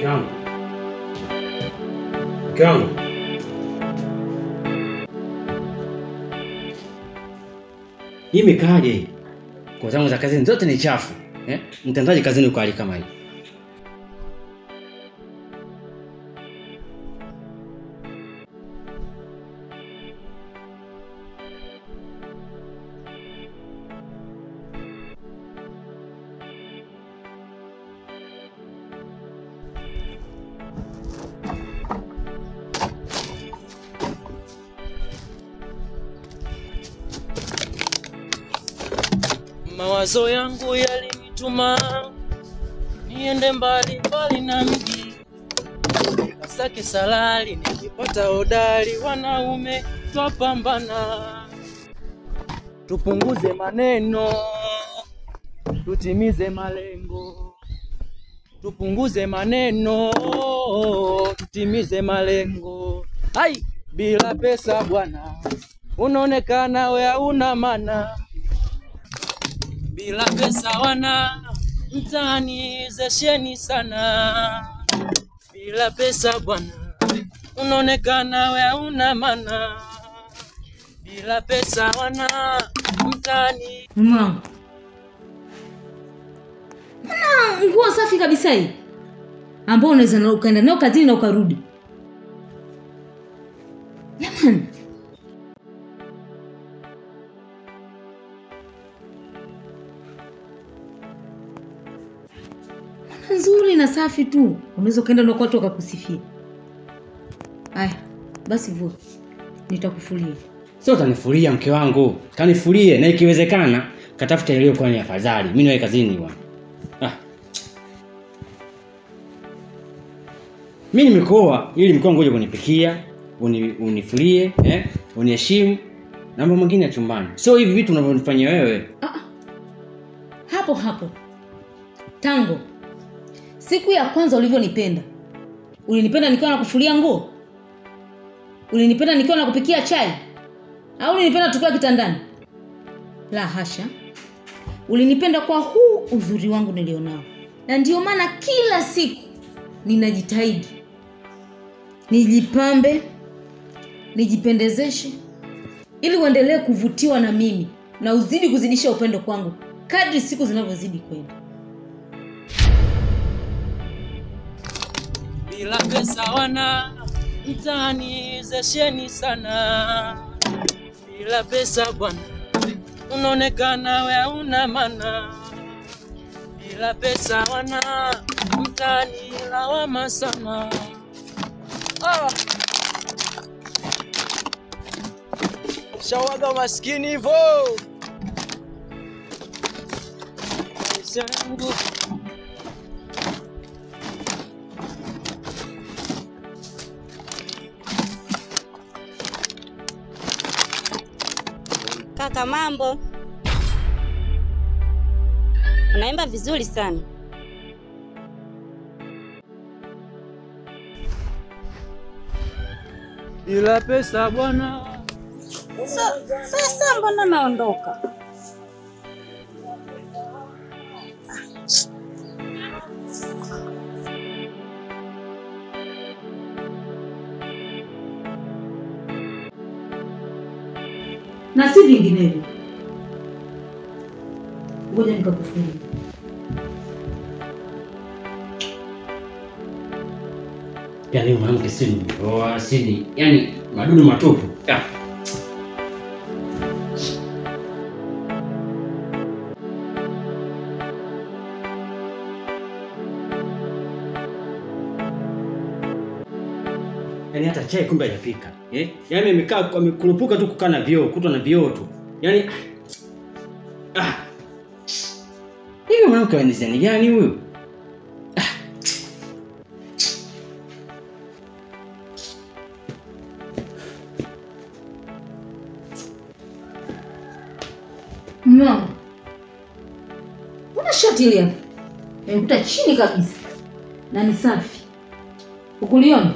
Mke hii mikaje? Kwa zangu za kazini zote ni chafu. Mtendaji kazini uko hali kama hii. Mawazo yangu yalinituma niende mbali na mji, Kasake salali nikipata hodari, wanaume twapambana, tupunguze maneno tutimize malengo, tupunguze maneno tutimize malengo. Hai, bila pesa bwana unaonekana wewe hauna maana, bila pesa wana mtaani zesheni sana, bila pesa bwana unaonekana wewe hauna maana, bila pesa wana mtaani. Mama, nguo safi kabisa hii ambao unaweza na ukaenda nayo kazini na ukarudi. Jamani, nzuri na safi tu, unaweza kaenda na watu wakakusifia. Haya, basi vua. Nitakufulia. Sio utanifulia mke wangu. Kanifulie na ikiwezekana katafuta ile kwa ni afadhali. Mimi niwe kazini bwana. Mimi nimekoa ili mke wangu uje kunipikia, unifulie, uniheshimu na mambo mengine ya chumbani. Sio hivi vitu unavyonifanyia wewe. Hapo. Tango. Siku ya kwanza ulivyonipenda. Ulinipenda nikiwa nakufulia nguo? Ulinipenda nikiwa nakupikia chai? Au ulinipenda tukiwa kitandani? La hasha. Ulinipenda kwa huu uzuri wangu nilionao. Na ndio maana kila siku ninajitahidi nijipambe, nijipendezeshe ili uendelee kuvutiwa na mimi na uzidi kuzidisha upendo kwangu kadri siku zinavyozidi kwenda. Bila pesa wana mtaani zesheni sana, bila pesa bwana unaonekana wewe hauna maana, bila pesa wana mtaani lawama sana. Shawaga maskini hivyo. Zangu kaka, mambo? Unaimba vizuri sana. bila pesa bwana. Sasa mbona naondoka? Na si vinginevyo. Ngoja nikakufulia. Yaani mwanamke sini roa sini, yani madudu matupu. Yaani hata chai kumbe hajapika. Yaani amekurupuka tu kukaa na vioo, kutwa na vioo tu. Yaani hiyo mwanamke wa nizani gani huyu? Mama, una shati ile? Nimekuta chini kabisa. Na ni safi. Ukuliona?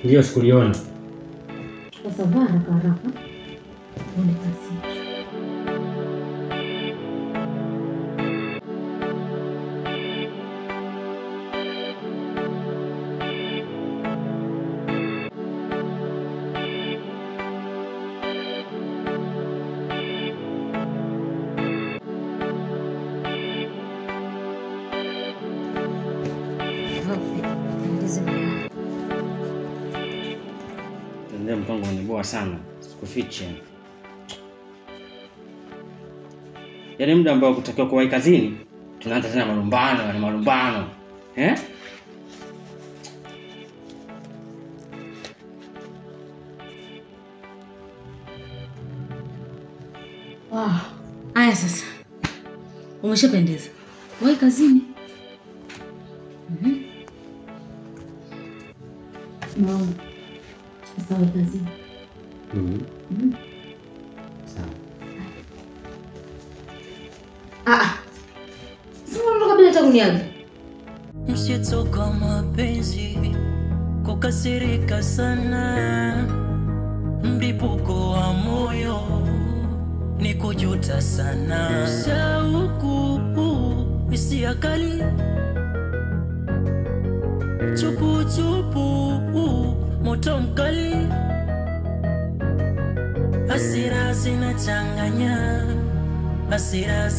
Ndio sikuliona. Sasa vaa haraka. Uone kasi. kwangu ni bora sana. Sikufiche. Yaani muda ambao kutakiwa kuwahi kazini, tunaanza tena malumbano. Aya sasa. Umeshapendeza. Wahi kazini. Naam. Sasa wahi kazini. Sawa. Sasa ndo kabla hata kuniaga. Msitoka mapenzi kukasirika sana, mlipuko wa moyo ni kujuta sana, shauku hisia kali, chupu moto mkali, hasira zinachanganya, hasira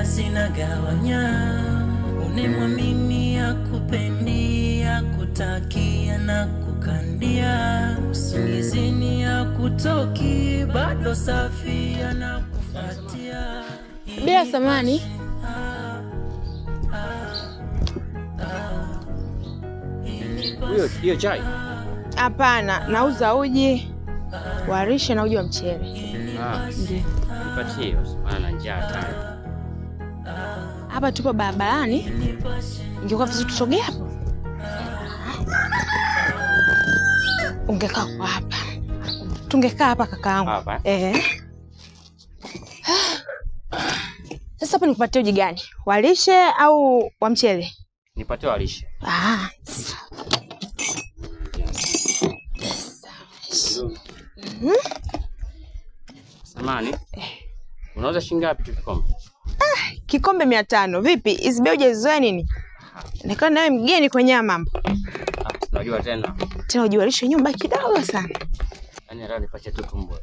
zinagawanya, unemwamini akupendi, akutakia na kukandia, usingizini ya kutoki, bado safi anakufuatia. Bila samani. Hiyo chai? Hapana, nauza uji wa lishe na uji wa mchele. Ndiyo. Nipatie maana na njaa tayari. Hapa tupo barabarani. Ingekuwa vizuri tusogee hapo. Ungekaa kwa hapa. Tungekaa hapa kakaangu. Hapa? Sasa hapa nikupatie uji gani? Wa lishe au wa mchele? Nipatie wa lishe. Samani. Unauza shilingi ngapi kikombe? Kikombe 500. Vipi? Hizi bei hujazoea nini? Nikaa nawe mgeni kwenye mambo. Unajua tena. Tena uji wa lishe nyumba kidogo sana. Yaani leo nipatie tu tumbo.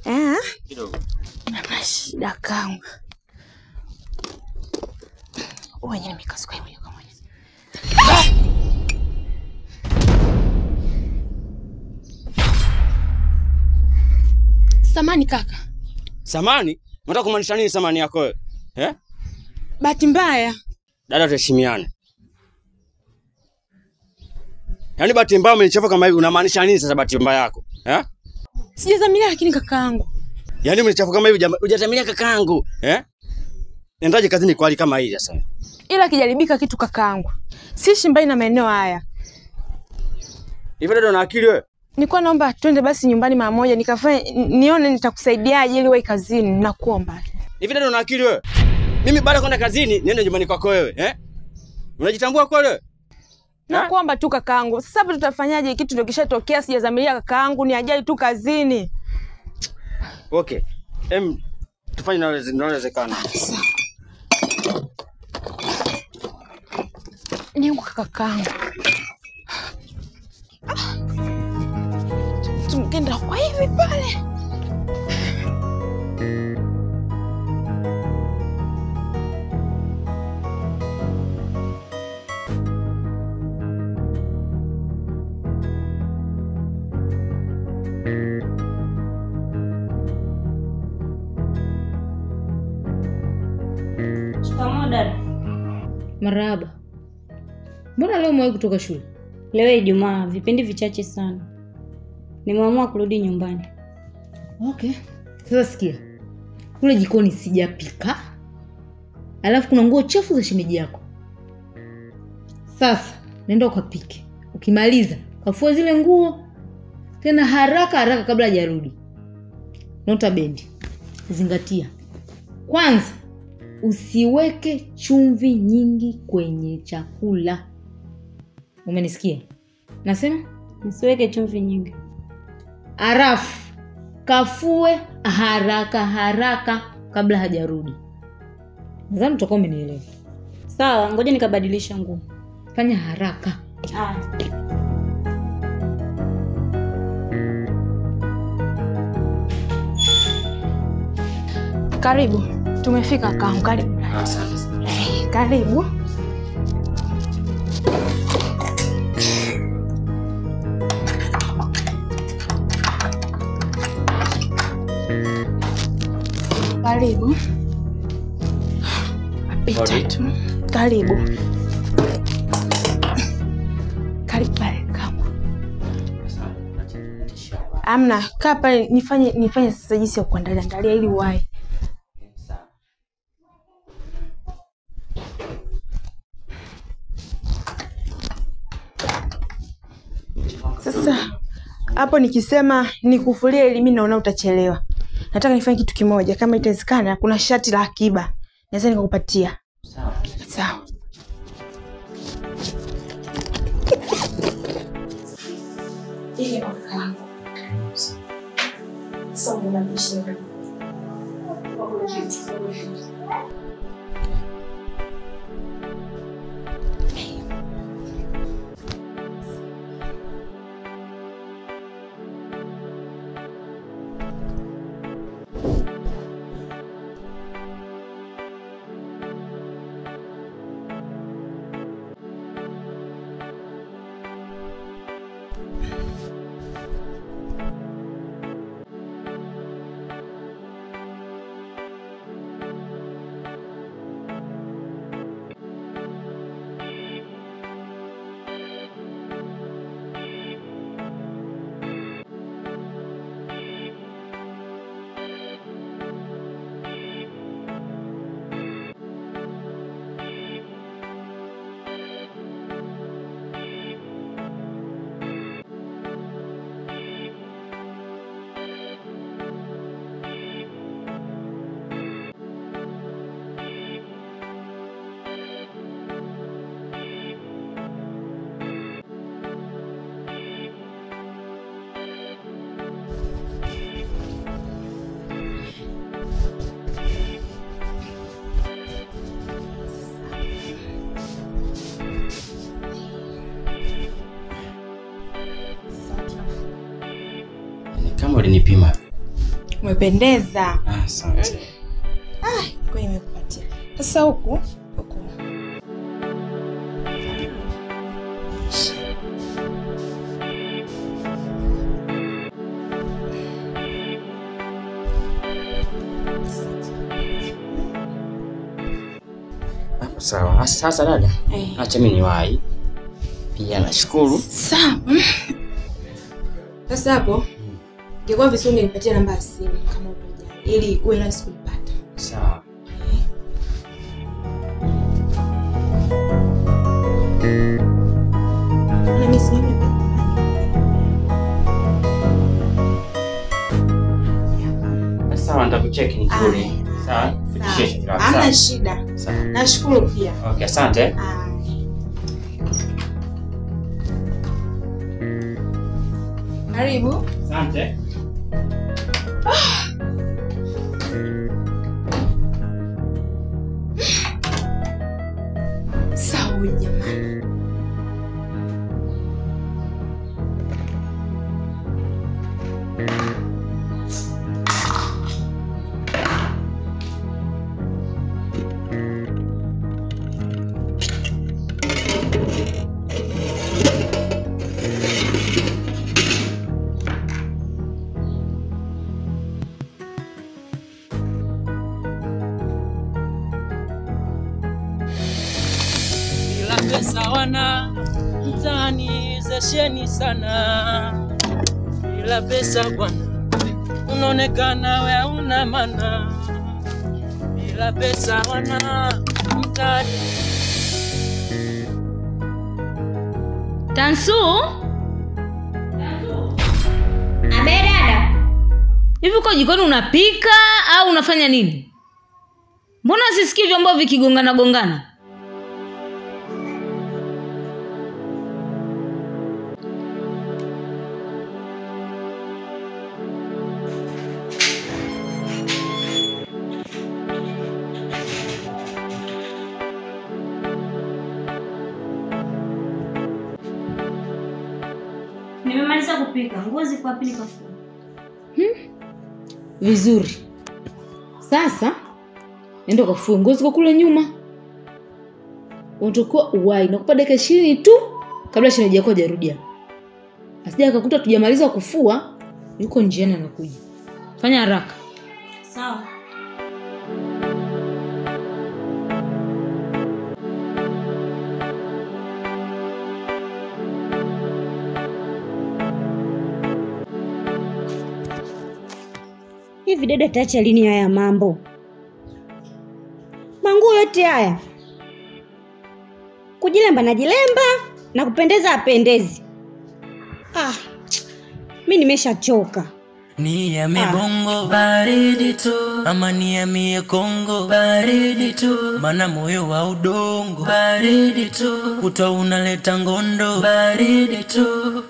Kidogo. Shida kangu. Wewe mikasuka hiyo kama moja. Samani kaka. Samani? Unataka kumaanisha nini samani yako wewe? Bahati mbaya. Dada tuheshimiane. Yaani bahati mbaya umenichafua kama hivi unamaanisha nini sasa bahati mbaya yako? Sijazamilia lakini kakaangu. Yaani umenichafua kama hivi hujazamilia kakaangu, Nendaje kazini kwa hali kama hii sasa? Ila kijaribika kitu kakaangu. Si mbali na maeneo haya. Hivi dada una akili wewe? Nilikuwa naomba twende basi nyumbani mara moja nikafanye nione nitakusaidiaje ili wewe kazini nakuomba. Hivi dada una akili wewe? Mimi baada kwenda kazini niende nyumbani kwako wewe, Unajitambua kweli wewe? Nakuomba tu kakaangu. Sasa hapo tutafanyaje kitu ndio kishatokea sijazamilia kakaangu ni ajali tu kazini. Okay. Tufanye inawezekana. Niungu kakaangu. Tungenda kwa hivi pale. Marahaba. Mbona leo umewahi kutoka shule? Leo Ijumaa, vipindi vichache sana. Nimeamua kurudi nyumbani. Okay. Sasa sikia. Kule jikoni sijapika. Alafu kuna nguo chafu za shemeji yako. Sasa nenda ukapike. Ukimaliza, kafua zile nguo. Tena haraka kabla hajarudi. Nota bendi. Zingatia. Kwanza, usiweke chumvi nyingi kwenye chakula. Umenisikia? Nasema? Usiweke chumvi nyingi. Arafu, kafue haraka kabla hajarudi. Nadhani utakuwa umenielewa. Sawa, ngoja nikabadilisha nguo. Fanya haraka. Karibu. Tumefika kakaangu, karibu. Asante. Karibu. Karibu. Apita tu. Karibu. Karibu pale kama. Amna, kaa pale nifanye sasa jinsi ya kuandalia ili uwahi. Sasa hapo nikisema nikufulie ili mimi naona utachelewa. Nataka nifanye kitu kimoja, kama itawezekana kuna shati la akiba. Naweza nikakupatia. Sawa. Sawa. Ile mwanangu. Sasa unabisha. Kama ulinipima. Umependeza. Asante. Kwa nimekupatia. Sasa huku. Sawa. Sasa dada. Acha mimi niwahi. Pia nashukuru. Sawa. Sasa hapo ingekuwa vizuri ungenipatia namba ya simu kama unajua ili uwe rahisi kunipata. Sawa. Na mimi simu Sawa, nitakucheki nikirudi. Sawa. Fikishe. Hamna shida. Sawa. Nashukuru pia. Okay, asante. Karibu. Asante. Sawa jamani. Pesa wana mtaani zesheni sana, bila pesa bwana unaonekana we una maana, bila pesa wana mtaani. Tansu? Abe dada. Hivi uko jikoni unapika au unafanya nini? Mbona sisikii vyombo vikigongana gongana? Nimemaliza kupika. Nguo ziko wapi nikafua? Vizuri. Sasa nenda kufua nguo ziko kule nyuma. Unatakiwa uwai nakupa dakika 20 tu kabla shemeji yako hajarudia. Asije akakuta tujamaliza kufua yuko njiani anakuja. Fanya haraka. Sawa. Hivi dada taacha lini haya mambo? Manguo yote haya. Kujilemba na jilemba na kupendeza apendezi. Mimi nimeshachoka. Ni ya mibongo baridi tu, ama ni ya mie Kongo baridi tu, mana moyo wa udongo baridi tu, kuto unaleta ngondo baridi tu.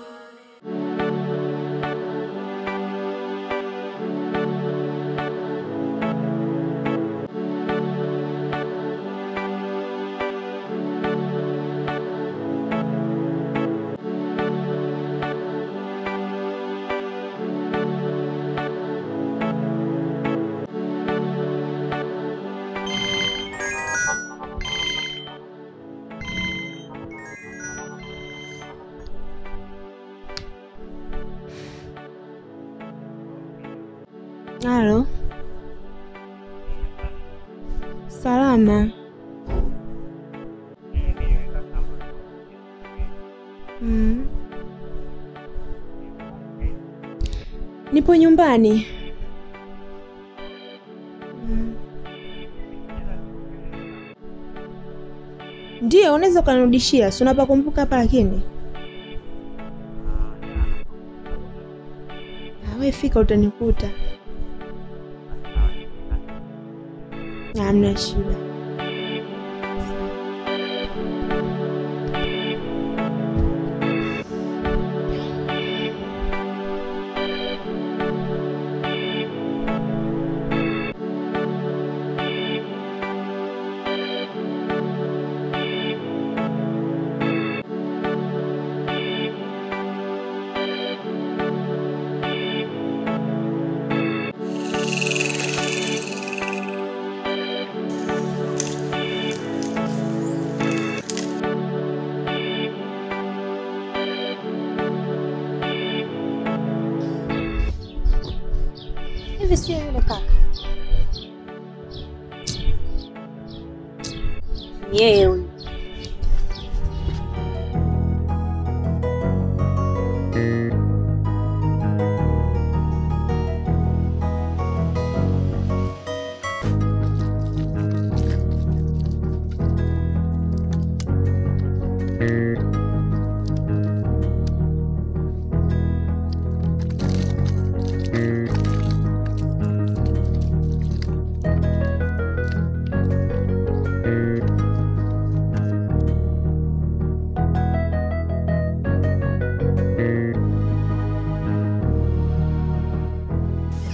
Halo. Salama. Nipo nyumbani. Ndio, unaweza kunirudishia. Si unapakumbuka hapa lakini. Wewe fika utanikuta. Hamna shida. Hivi sio yule kaka? Yeye huyu.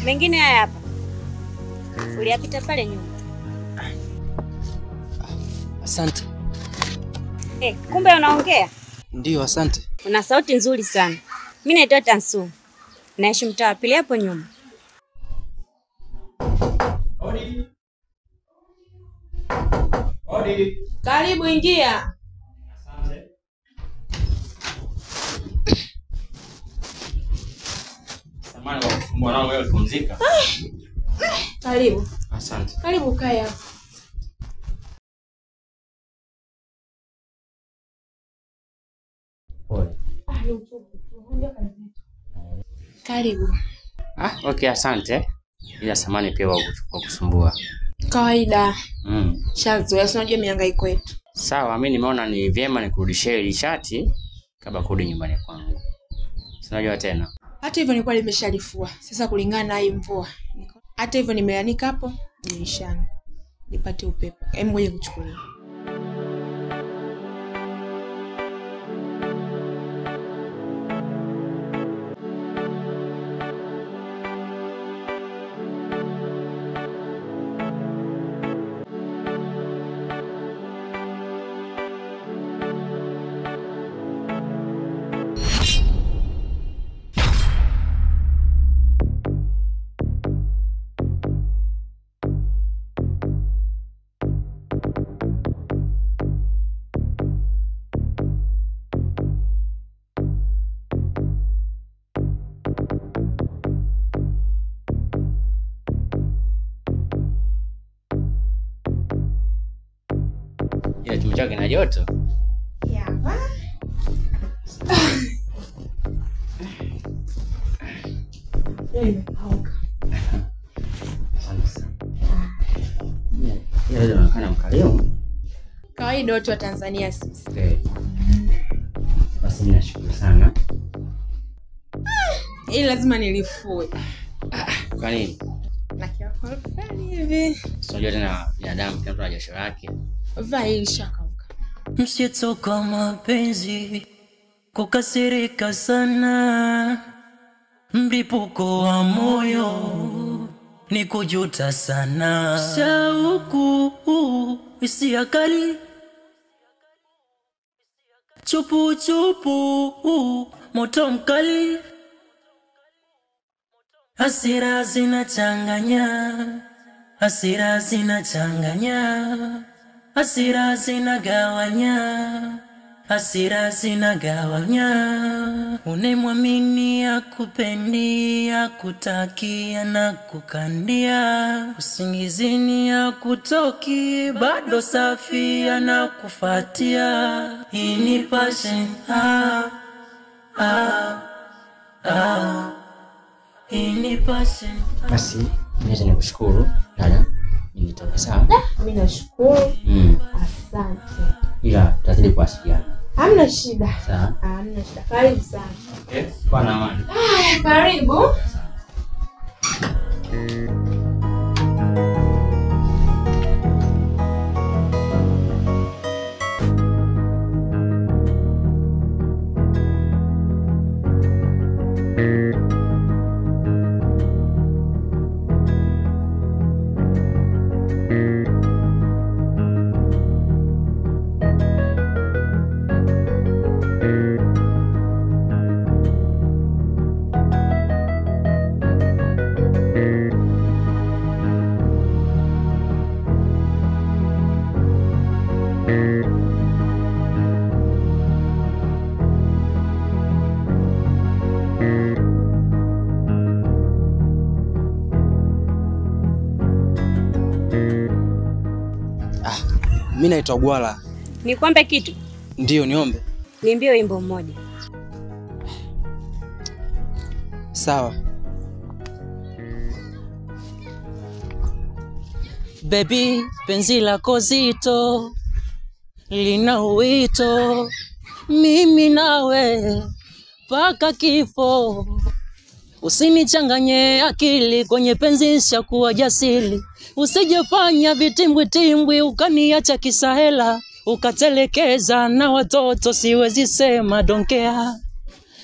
Mengine haya hapa. Uliyapita pale nyuma. Asante. Kumbe unaongea? Ndio, asante. Una sauti nzuri sana. Mimi naitwa Tansu. Naishi mtaa wa pili hapo nyuma. Odi. Karibu, ingia. Asante. Samahani kwa kufumbua nao wewe pumzika. Karibu. Asante. Karibu kae hapo. Pole. Karibu. Okay, asante. Ila samahani pia kwa kusumbua. Kawaida. Shazoea, unajua mihangaiko yetu. Sawa, mimi nimeona ni vyema nikurudishie ile shati kabla kurudi nyumbani kwangu. Unajua tena. Hata hivyo nilikuwa nimeshalifua. Sasa kulingana na hii mvua. Hata hivyo nimeanika hapo, nilishana. Nipate upepo. Hebu ngoja kuchukulia. Ile chumba chake kina joto. Hapa. Leo unaonekana mkarimu. Kawaida watu wa Tanzania sisi. Basi nashukuru sana. Ili lazima nilifue. Kwa nini? Na kiafua fulani hivi. Unajua tena binadamu kila mtu ana jasho lake. Vaa hili shakauka. Msitoka mapenzi kukasirika sana, mlipuko wa moyo ni kujuta sana, shauku hisia kali, chupu chupu moto mkali, hasira zinachanganya, hasira zinachanganya, hasira zinagawanya, hasira zinagawanya. Unemwamini akupendi, akutakia na kukandia, usingizini akutoki, bado safi anakufatia. Hii ni passion, hii ni passion. Basi naweza nikushukuru dada. Nitoke sawa? Mimi nashukuru. Asante. Ila tutazidi kuwasiliana. Hamna shida. Sawa. Hamna shida. Karibu sana. Kwa na amani. Karibu. Mimi naitwa Gwala. Nikwambe kitu? Ndio, niombe. Niimbie wimbo mmoja. Sawa. Baby, penzi lako zito lina wito, mimi nawe paka kifo. Usinichanganye akili kwenye penzi, shakuwa jasili. Usijefanya vitimbwi timbwi ukaniacha kisahela, ukatelekeza na watoto siwezi sema donkea.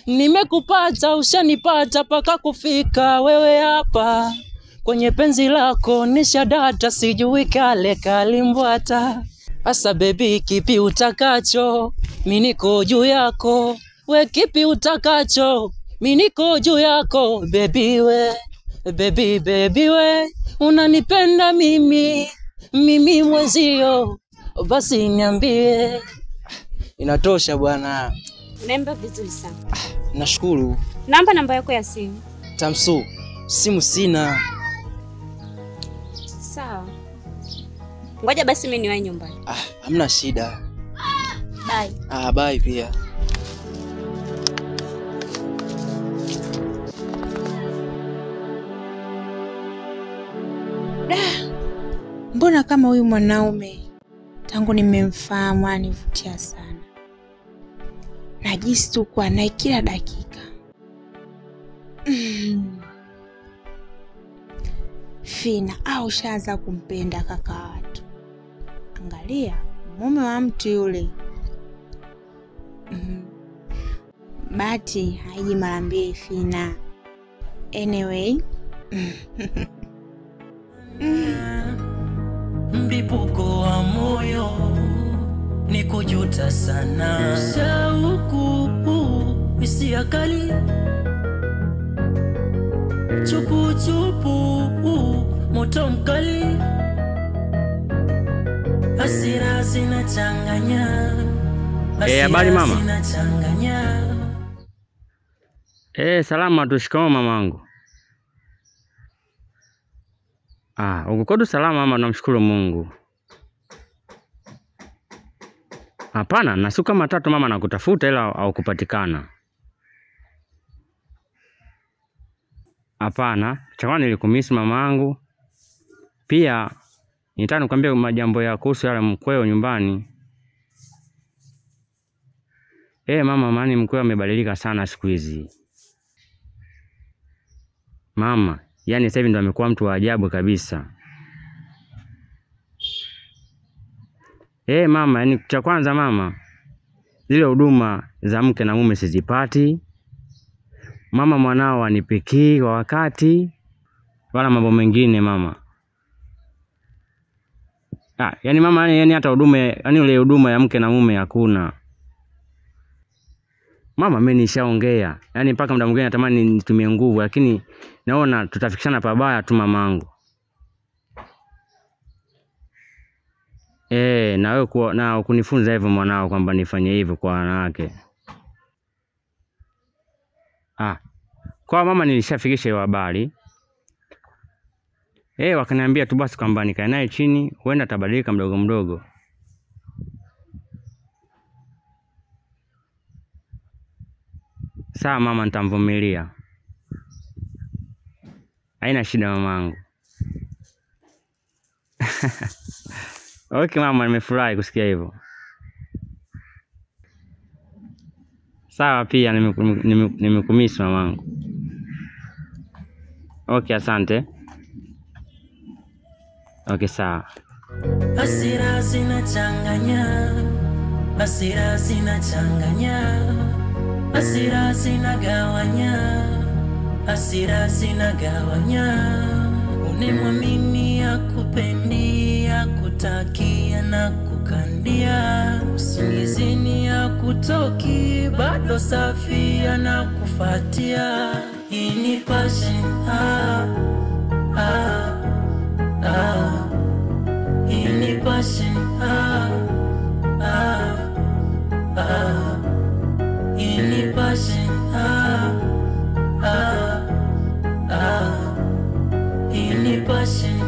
Nimekupata ushanipata paka kufika wewe hapa, kwenye penzi lako nishadata sijui kale kalimbwata. Asa baby kipi utakacho, mimi niko juu yako. We kipi utakacho, mimi niko juu yako. Baby we, baby we, unanipenda mimi mwezio, basi niambie. Inatosha bwana. Unaimba vizuri sana. Nashukuru. Namba yako ya simu. Tamsu, simu sina. Sawa. Ngoja basi mimi niwae nyumbani. Hamna shida. Bye. Bye pia. Mbona kama huyu mwanaume tangu nimemfahamu anivutia sana. Najisi tu kwa naye kila dakika. Fina au shaanza kumpenda kaka watu. Angalia mume wa mtu yule. Bati haiji mara mbili Fina. Anyway. Mlipuko wa moyo ni kujuta sana, shauku hisia kali, chupu chupu moto mkali, hasira zinachanganya. Habari mama? Salama tu, shikamoo mamangu. Uko kodu salama mama, namshukuru Mungu. Hapana, na siku kama 3 mama nakutafuta ila haukupatikana. Hapana, chakwa nilikumisi mamangu. Pia Nitaka nikwambie majambo ya kuhusu yale mkweo nyumbani. Mama, maana mkweo amebadilika sana siku hizi. Mama, yani sasa hivi ndo amekuwa mtu wa ajabu kabisa. Mama, yani cha kwanza mama, zile huduma za mke na mume sizipati. Mama, mwanao anipikii kwa wakati wala mambo mengine mama. Yani mama, yani hata huduma, yani ile huduma ya mke na mume hakuna. Mama, mimi nishaongea. Yani mpaka muda mwingine natamani nitumie nguvu, lakini naona tutafikishana pabaya tu mamangu. Na wewe na kunifunza hivyo mwanao kwamba nifanye hivyo kwa wanawake. Kwa mama nilishafikisha hiyo habari. Wakaniambia tu basi kwamba nikae naye chini, huenda atabadilika mdogo mdogo. Sawa mama, nitamvumilia. Haina shida mamangu. Okay mama, nimefurahi kusikia hivyo. Sawa, pia nimekumisi mamangu. Okay, asante. Okay, sawa. Hasira zinachanganya, hasira zinachanganya, hasira zinagawanya, hasira zinagawanya. Unemwamini akupendi, akutakia na kukandia, usingizini akutoki, bado safi anakufatia. Hii ni passion, hii ni passion, hii ni passion, hii ni passion,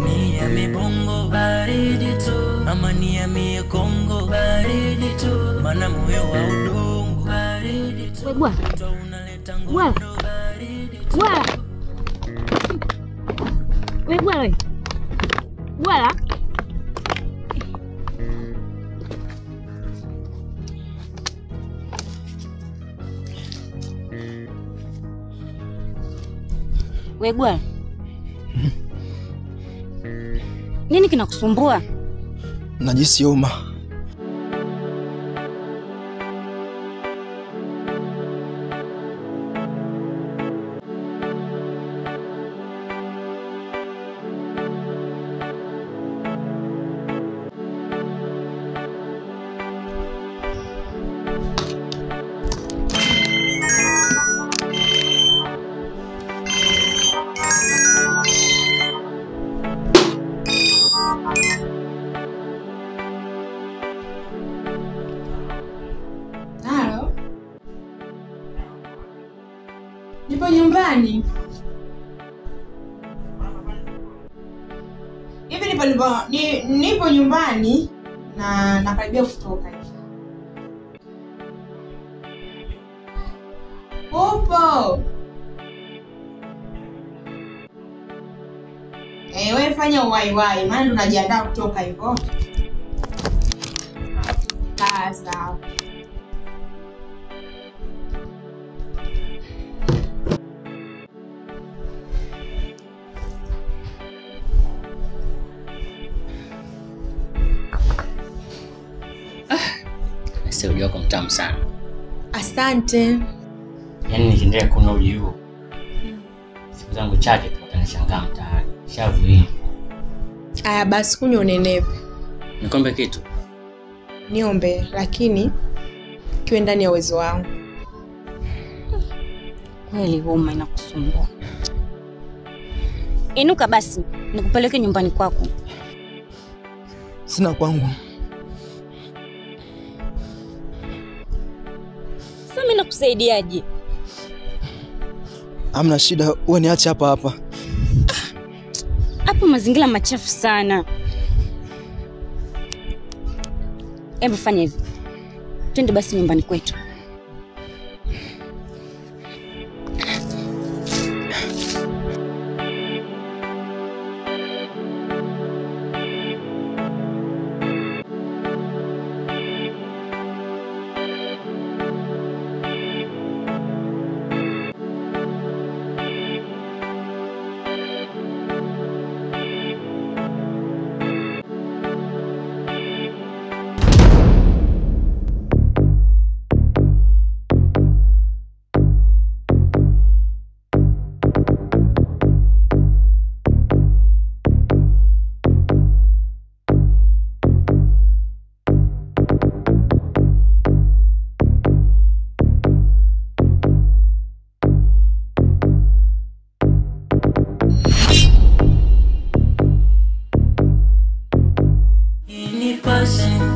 ni ya mibongo baridi tu, ama ni ya Kongo baridi tu, mana moyo wa udongo baridi tu. Wewe unaleta ngondo baridi tu. wewe wala Wegwa, nini kinakusumbua? Najisi homa. Nipo nyumbani. Nipo nyumbani na nakaribia kutoka hivi. Upo. Wewe fanya uwai maana tunajiandaa kutoka hivyo. Sawa. Sasa uji wako mtamu sana. Asante. Yaani nikiendelea kunywa uji huu, siku zangu chache tu utanishangaa mtaani. Shavu hii. Aya basi kunywa unenepe. Nikombe kitu? Niombe, lakini kiwe ndani ya uwezo wangu. Kweli homa inakusumbua. Inuka basi, nikupeleke nyumbani kwako. Sina kwangu. Sasa mimi nakusaidiaje? Hamna shida, wewe niache hapa. Hapo mazingira machafu sana. Hebu fanya hivi. twende basi nyumbani kwetu. Ini passion,